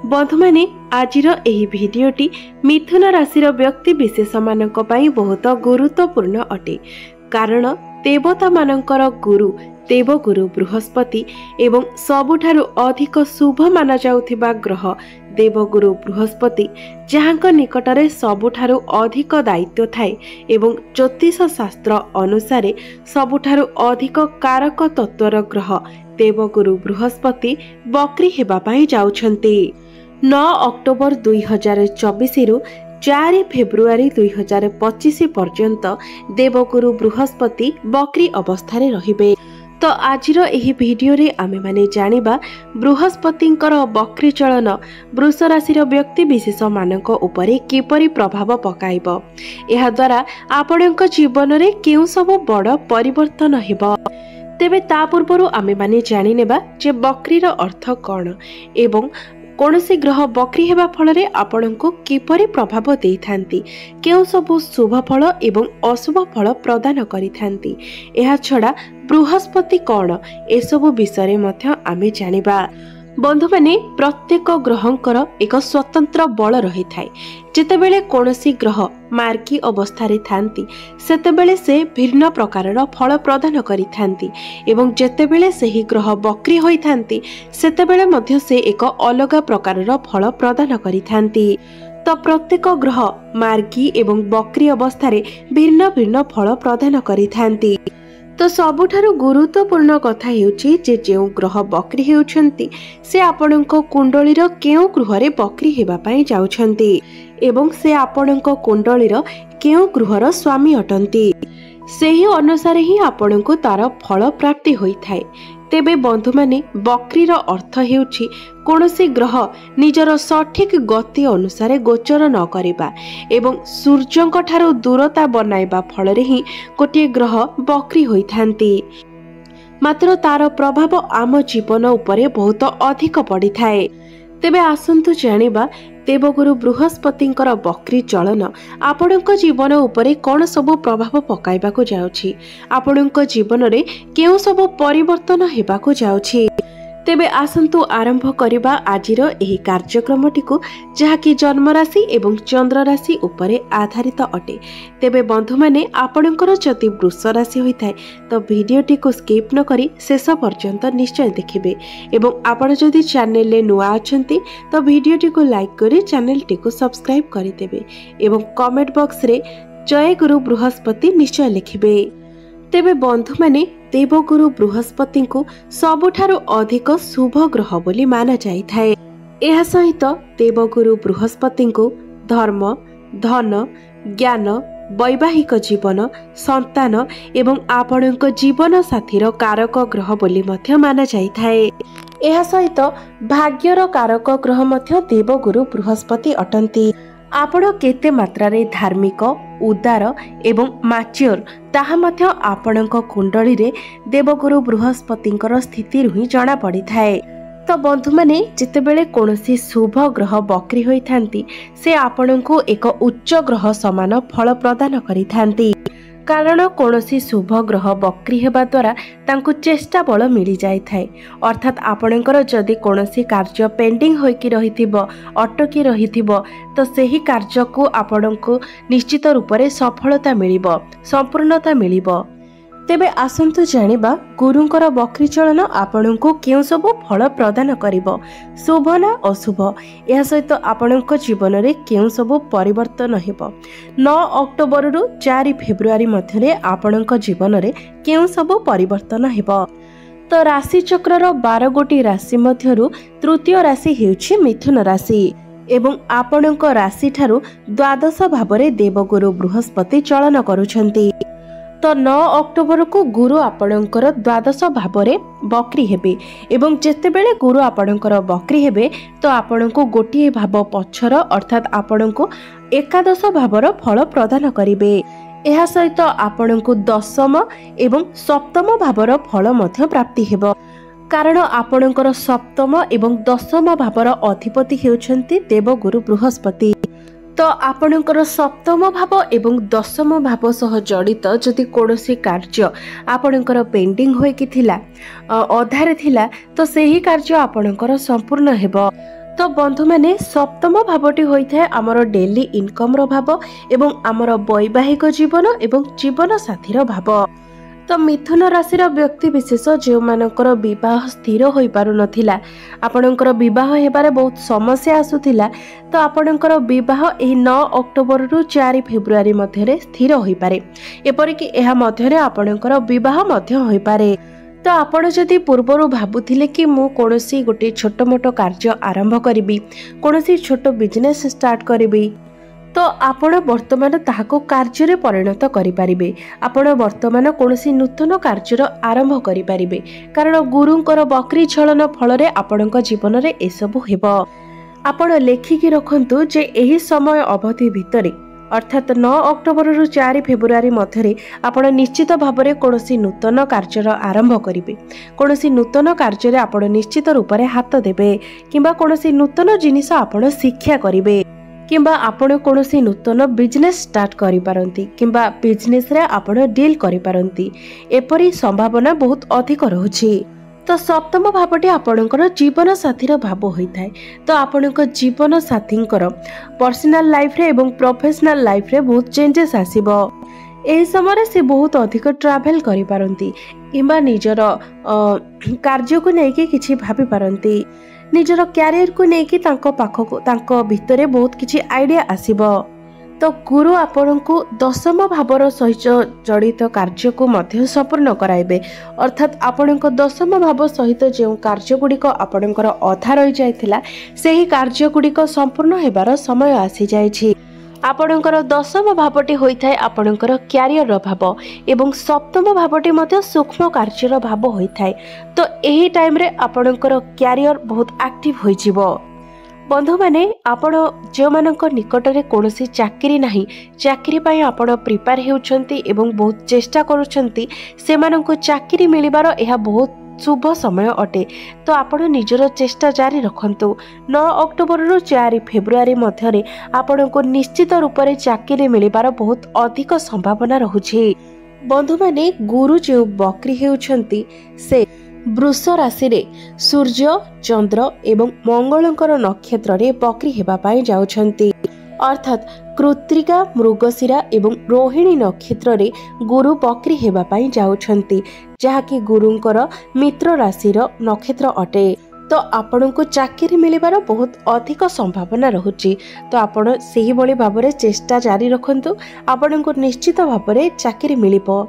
बंधु माने आजिर एही भिडियोटी मिथुन राशिर व्यक्ति विशेष मानक पई बहुत गुरुत्वपूर्ण अटे। कारण देवता मानकर गुरु देवगुरु बृहस्पति एवं सबुठारु अधिक शुभ माना जाउथिबा ग्रह देवगुरु बृहस्पति जहांक निकटरे सबुठारु अधिक दायित्व थाए एवं ज्योतिष शास्त्र अनुसारे सबुठारु अधिक कारक तत्वर ग्रह देवगुरु बृहस्पति बक्री हेबा पई जाउछंती। 9 अक्टोबर 2024 रु 4 फेब्रुआरी 2025 पर्यंत देवगुरु बृहस्पति बक्री अवस्था रहिबे। तो आजिर एही भिडियो रे आमे माने जानिबा बृहस्पतिंकर बक्री चलन वृष राशिर व्यक्ति विशेष मानक उपरे किपरि प्रभाव पकाइबो, एहा द्वारा आपणक जीवन रे केउ सब बड़ परिवर्तन हेबो। तेबे ता पूर्वरु आमे माने जानि नेबा जे बक्रीर अर्थ कोन एवं कौनसी ग्रह बक्री हेबा फल रे आपणको किपरि प्रभाव देइथांती, केउ सब शुभ फल एवं अशुभ फल प्रदान करिथांती। एहा छडा बृहस्पति कौन एसबु विषय मध्य आमे जानिबा। बंधु माने प्रत्येक ग्रहंकर एक स्वतंत्र बल रही थाए। जेतेबेले कौनसी ग्रह मार्गी अवस्था थांती सेतेबेले से भिन्न प्रकारर फल प्रदान करिथांती एवं जेतेबेले सेही ग्रह बक्री होई थांती सेतेबेले मध्य से एक अलग प्रकारर फल प्रदान करिथांती। तो प्रत्येक ग्रह मार्गी एवं बक्री अवस्था भिन्न भिन्न फल प्रदान करिथांती। तो सबुठारु गुरुत्वपूर्ण कथा हेउछि जे जेउ ग्रह बक्री हेउछंती से आपणको कुंडलीर केउ ग्रहरे बक्री हेबा पई जाउछंती एवं से आपणको कुंडलीर केउ ग्रहर स्वामी अटंती। सेही अनुसार ही आपणको तार फल प्राप्ति होई थाए। तेबे बंधु माने बक्रीर अर्थ हेउछि कोनोसी ग्रह निजर सठिक गति अनुसार गोचर न करिबा एवं सूर्यंक ठारू दूरता बनाइबा फल रे ही गोटे ग्रह बक्री होई थांती। मात्र तार प्रभाव आम जीवन उपरे बहुत अधिक पड़ी थाए। तेबे आसंतु जानिबा देवगुरु बृहस्पतिंकर बक्री चलन आपणक जीवन उपरे कौन सब प्रभाव पकाइबाको जाउछि, आपणक जीवन रे केउ सब परिवर्तन हेबाको जाउछि। तेबे आसंतु आरंभ करिबा आजिर एही कार्यक्रमटिकु जहाकी जन्म राशि एवं चंद्र राशि उपरे आधारित अटे। तेबे बंधु माने आपणकर जति वृष राशि होइथाय तो भिडियोटिकु स्किप न करी शेष पर्यंत निश्चय देखिबे एवं आपण जदि चैनल ले नुआ अछंती तो भिडियोटिकु लाइक करी चैनल टिकु सब्सक्राइब करि देबे एवं कमेंट बॉक्स रे जय गुरु बृहस्पति निश्चय लिखिबे। तेबे बंधु माने देवगुरु बृहस्पति को सबुठारु अधिक शुभ ग्रह बोली माना जाई थाए। एहा सहित देवगुरु बृहस्पति को धर्म धन ज्ञान वैवाहिक जीवन संतान एवं आपणक जीवन साथीर कारक ग्रह बोली मध्य माना जाई थाए। एहा सहित भाग्यर कारक ग्रह मध्य देवगुरु बृहस्पति अटंती। आपण केते मात्रा रे धार्मिक उदार एवं मैच्योर ताहा मध्य आपणक कुंडली रे देवगुरु बृहस्पतिंकर स्थिति रुही जणा पड़ी थाए। तो बंधु माने जेतेबेले कोनोसी शुभ ग्रह बक्री होई थांती से आपणको एक उच्च ग्रह समान फल प्रदान करि थांती। कारण कोनोसी शुभ ग्रह बक्री हेबा द्वारा तांको चेष्टा बल मिली जाय थाए। अर्थात आपणकर जदि कोनोसी कार्य पेंडिंग होइकी रहिथिबो अटकी रहिथिबो तो सेही कार्य को आपणको निश्चित रूप से सफलता मिलिबो संपूर्णता मिलिबो। तेबे आसंतु जानिबा गुरुंकर बक्री चलन आपणको केउ सब फल प्रदान करिबो, शुभ ना अशुभ, एहा सहित आपणक जीवन रे केउ सब परिवर्तन हेबो। 9 अक्टोबर रु 4 फेब्रुआरी मध्य रे आपणक जीवन रे केउ सब परिवर्तन हेबो। तो राशि चक्रर 12 गोटी राशि मध्यरु तृतीय राशि हेउछि मिथुन राशि एवं आपणक राशि ठारू द्वादश भावरे देवगुरु बृहस्पति चलन करुछंती। तो 9 अक्टोबर को गुरु आपणकर द्वादश भावरे बक्री हेबे एवं जेतेबेले गुरु आपणकर बक्री हेबे तो आपणको गोटिए भाव पछर अर्थात आपणको एकादश भावर फल प्रदान करिबे। एहा सहित आपणको दशम एवं सप्तम भावर फल मध्य प्राप्ति हेबो। कारण आपणकर सप्तम एवं दशम भावर अधिपति हेउछंती देवगुरु बृहस्पति। तो आपणकर सप्तम भाव एवं दशम भाव सह जड़ित जदि कोनोसी कार्य आपणकर पेंडिंग होइकी थिला अधारे थिला तो सेही कार्य आपणकर संपूर्ण हेबो। तो बंधु माने सप्तम भावटी होइथाय आमर डेली इनकम रो भाव एवं आमर वैवाहिक जीवन एवं जीवन साथीर भाव। तो मिथुन राशि व्यक्ति विशेष जो मानकर विवाह स्थिर हो पारु नथिला, आपणकर विवाह हेबारे बहुत समस्या आसुथिला, तो आपणकर विवाह एही 9 अक्टोबर रु 4 फेब्रुआरी मध्य स्थिर हो पारे। एपरिक एहा मध्य आपणकर विवाह मध्य हो पारे। तो आपण जदि पूर्वर भाबुथिले कि मु कोनोसी गोटे छोट मोट कार्य आरंभ करिबी, कोनोसी छोट बिजनेस स्टार्ट करिबी, तो आपण वर्तमान ताहाको कार्य रे परिणत करि पारिबे। आपण वर्तमान कोनोसी नूतन कार्यर आरंभ करि पारिबे, कारण गुरुंकर बकरी छलन फल रे आपणक जीवन रे एसबु हेबो। आपण लेखिकी रखंतु जे एही समय अवधि भितरे अर्थात 9 अक्टोबर रु 4 फेब्रुआरी मध्य आपण निश्चित भाव में कौन नूतन कार्यर आरंभ करेंगे। कौन नूतन कार्य आपण निश्चित रूप से हाथ देवे किंबा कौन नूतन जिनिस आपण शिक्षा करेंगे किंबा आपण कौन नूतन बिजनेस स्टार्ट करि पारंती किंबा बिजनेस रे आपण डील करि पारंती। एपरी संभावना बहुत अधिक रहुछि। तो सप्तम भावटी आपणकर जीवन साथीर भाव होता है। तो आपणक जीवन साथींकर पर्सनल लाइफ रे एवं प्रोफेशनल लाइफ रे बहुत चेंजेस आसीबो। एही समय से बहुत अधिक ट्रैवल करि पारंती किंबा निजर कार्य को लेके किछि भाबी पारंती, निजर कैरियर को लेके तांको पाखको तांको भितरे बहुत किछि आइडिया आसीबो। तो गुरु आपनको दशम भावर सहित जड़ित कार्य को मध्य संपूर्ण कराइबे। अर्थात आपणक दशम भाव सहित जो कार्य गुड़िक आपणकर अधा रही जाइथिला सेही कार्य गुड़िक संपूर्ण हेबार समय आसी जाइछि। आपणकर दशम भावटी होइथाय आपणकर क्यारियर भाव एवं सप्तम भावटी मध्य सूक्ष्म कार्यर भाव होइथाय। तो एही टाइम रे आपणकर क्यारियर बहुत एक्टिव होई जिवो। बंधु माने आपण जो मानक निकट रे कोनोसी चाकरी नाही, चाकरी पई आपण प्रिपेयर हेउछंती एवं बहुत चेष्टा करूछंती, से मानक चाकरी मिलिबार एहा बहुत शुभ समय अटे। तो आपण निजर चेष्टा जारी रखंतु। 9 अक्टोबर रु 4 फेब्रुआरी मध्य आपनको निश्चित रूप से चाकरी मिलिबार बहुत अधिक संभावना रहुछि। बंधु माने गुरु जो बकरी हेउछंती से वृष राशि रे सूर्य चंद्र एवं मंगलंकर नक्षत्र रे बकरी हेबा पाई जाउछंती। अर्थात कृत्रिका मृगशिरा एवं रोहिणी नक्षत्र रे गुरु बकरी हेबा पाई जाउछंती, जहाँकि गुरुंकर मित्र राशि रो नक्षत्र अटे। तो आपण को चाकरी मिलिबार बहुत अधिक संभावना रहुछि। तो आपण सेही बळी भाबरे चेष्टा जारी रखंतु, आपण को निश्चित भाबरे चाकरी मिलिबो।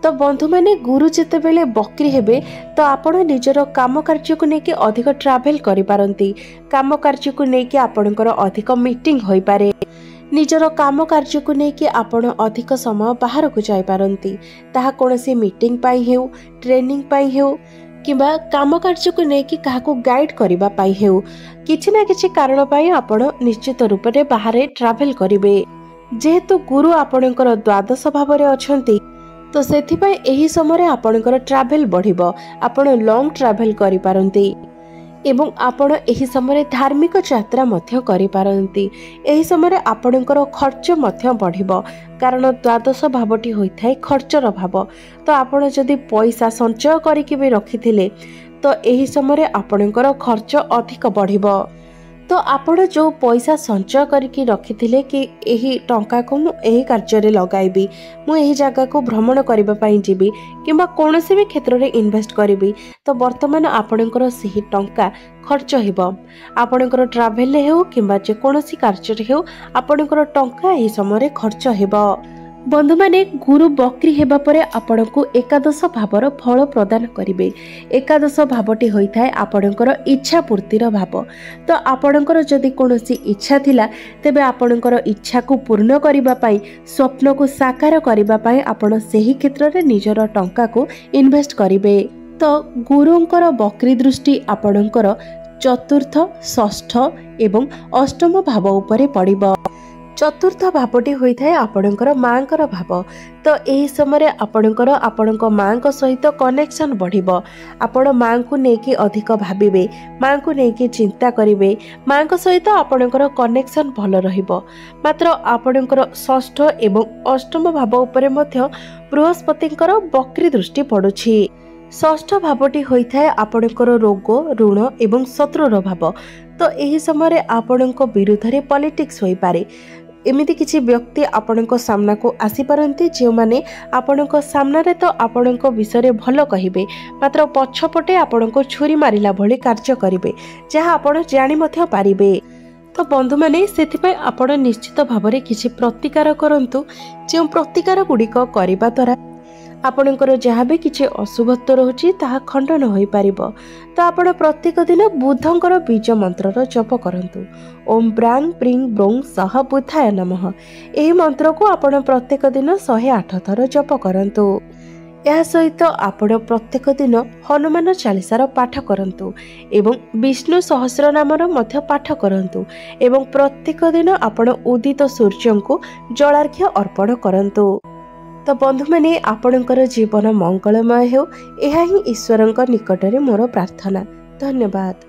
तो बंधु माने गुरु जेते बेले बकरी हेबे तो आपण निजर काम कार्य को लेके अधिक ट्रैवल करि पारंती, काम कार्य को लेके आपणकर अधिक मीटिंग होई पारे, निजर काम कार्य को लेके आपण अधिक समय बाहर को जाई पारंती, ताहा कोनोसी मीटिंग पाई हेउ, ट्रेनिंग पाई हेउ किंबा काम कार्य को लेके काहाको गाइड करिबा पाई हेउ, किछि ना किछि कारण पाई आपण निश्चित रूप रे बाहर ट्रैवल करिवे। जेहेतु गुरु आपणकर द्वादश भाव रे अछंती, तो सेथिपाई एही समय आपणकर ट्रैवल बढ़िबो, आपण लॉन्ग ट्रैवल करि पारंती एवं आपण एही समय धार्मिक यात्रा मध्य करि पारंती। एही समय आपणकर खर्च मध्य बढ़िबो, कारण द्वादश भावटी होइथाय खर्चर भाव। तो आपण जदि पैसा संचय करिकि भी रखिथिले तो एही समय आपणकर खर्च अधिक बढ़िबो। तो आपण जो पैसा संचय करके रखिथिले कि एही टंका को मु एही कार्य रे लगाइबी, मु एही जगह को भ्रमण करिबा पई जिबी किंबा कोनोसी भी क्षेत्र रे इन्वेस्ट करिबी, तो वर्तमान आपणकर सेही टंका खर्च हेबो। आपणकर ट्रैवल रे हेउ किंबा जे कोनोसी कार्य रे हेउ आपणकर टंका एही समय रे खर्च हेबो। बंधु माने गुरु बकरी हेबा परे आपनको एकादश भावर फल प्रदान करिवे। एकादश भावटी होइथाय आपणकर इच्छा पूर्तिर भाव। तो आपणकर जदि कोनोसी इच्छा थिला तेबे आपणकर इच्छा को पूर्ण करिबा पई, स्वप्न को साकार करिबा पई आपण सेही क्षेत्र रे निजर टंका को इन्वेस्ट करिवे। तो गुरुंकर बकरी दृष्टि आपणकर चतुर्थ, षष्ठ एवं अष्टम भाव उपरे पड़िबो। चतुर्थ भावटी होइथाय आपणकर मांकर भाव। तो एही समय आपणकर आपणक मांक सहित कनेक्शन बढ़िबो। आपण मां को नेकी अधिक भाबिबे, मां को नेकी चिंता करिवे, मां को सहित आपणकर कनेक्शन भल रहिबो। मात्र आपणकर षष्ठ एवं अष्टम भाव उपरे मध्य बृहस्पतिंकर बकरी दृष्टि पड़ुछि। षष्ठ भावटी होइथाय आपणकर रोग ऋण एवं शत्रुर भाव। तो यही समय आपणक विरुद्ध पॉलिटिक्स होई पारे। एमिति किछि व्यक्ति आपणक सामना को आसी पारंती जो माने आपणक सामना रे तो आपणक विषय भल कहिबे मात्र पछपटे आपणक छुरी मारिला भली कार्य करिवे जहाँ आपण जानि मध्य पारिबे। तो बंधु माने सेथिपय आपण निश्चित भावरे किछि प्रतिकार करंतु जो प्रतिकार गुड़िक करिबा द्वारा आपणकर जहाँ भी किसी अशुभत्व रोचे ताहा खंडन हो पारिबो। तो आपण प्रत्येक दिन बुद्धंकर बीज मंत्रर जप करंतु। ओम ब्रांग प्रिंग ब्रोंग सह बुद्धाय नमः। एही मंत्र को आपण प्रत्येक दिन 108 थर जप करंतु। या सहित आपण प्रत्येक दिन हनुमान चालीसार पाठ करंतु एवं विष्णु सहस्रनामर मध्य पाठ करंतु एवं प्रत्येक दिन आपण उदित सूर्य को जलार्घ्य अर्पण करंतु। तो बंधु माने आपणकर जीवन मंगलमय हो, यह ही ईश्वरंक निकटरे मोर प्रार्थना। धन्यवाद।